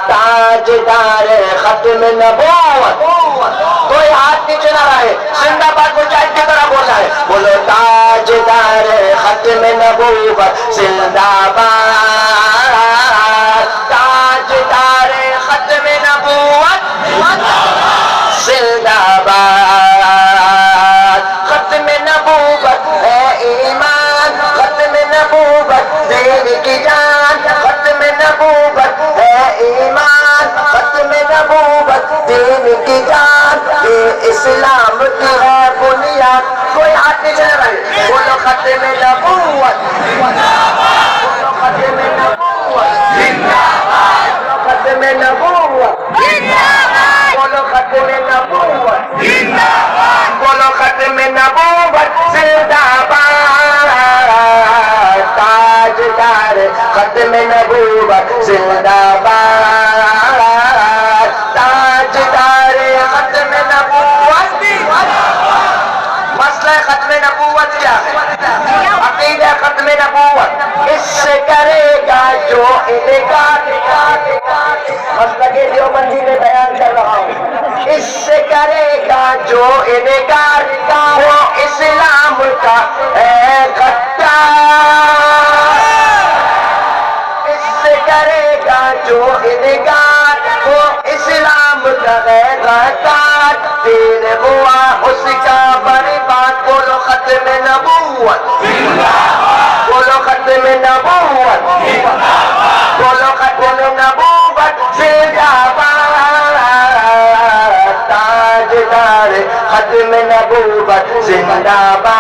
ताजदार खत्म नबूवत। कोई हाथ नीचे ना रहे, जिंदाबाद मुजाहिद की तरह बोलना है। बोलो ताजदार खत्म नबूवत जिंदाबाद। ताजदार खत्म नबूवत जिंदाबाद। खत्म नबूवत है ईमान, खत्म नबूवत दीन की जान, खत्म नबूवत है ईमान, खत्म नबूवत दीन की जान, ये इस्लाम की है बुनियाद। कोई हाथ नीचे न रहे, बोलो खत्म नबूवत, बोलो खत्म नबूवत जिंदाबाद, बोलो खत्म नबूवत जिंदाबाद, बोलो खत्म नबूवत जिंदाबाद, बोलो खत्म नबूवत जिंदाबाद। ताजदार खत्म नबूवत जिंदाबाद। ताजदार खत्म नबूवत जिंदाबाद। मसला खत्म नबूवत क्या है? अकीदा खत्म नबूवत इससे करेगा जो इनकार। मसला के देवबंदी में बयान कर रहा हूँ। इससे करेगा जो इनकार, वो इस्लाम का है गद्दार। इससे करेगा जो इनकार, वो इस्लाम का है गद्दार। दीन हुआ उसका बर्बाद। बोलो खत्म नबूवत जिंदाबाद, बोलो खत्म नबूवत जिंदाबाद, बोलो खत्म नबूवत जिंदाबाद। ताजदार खत्म नबूवत जिंदाबाद।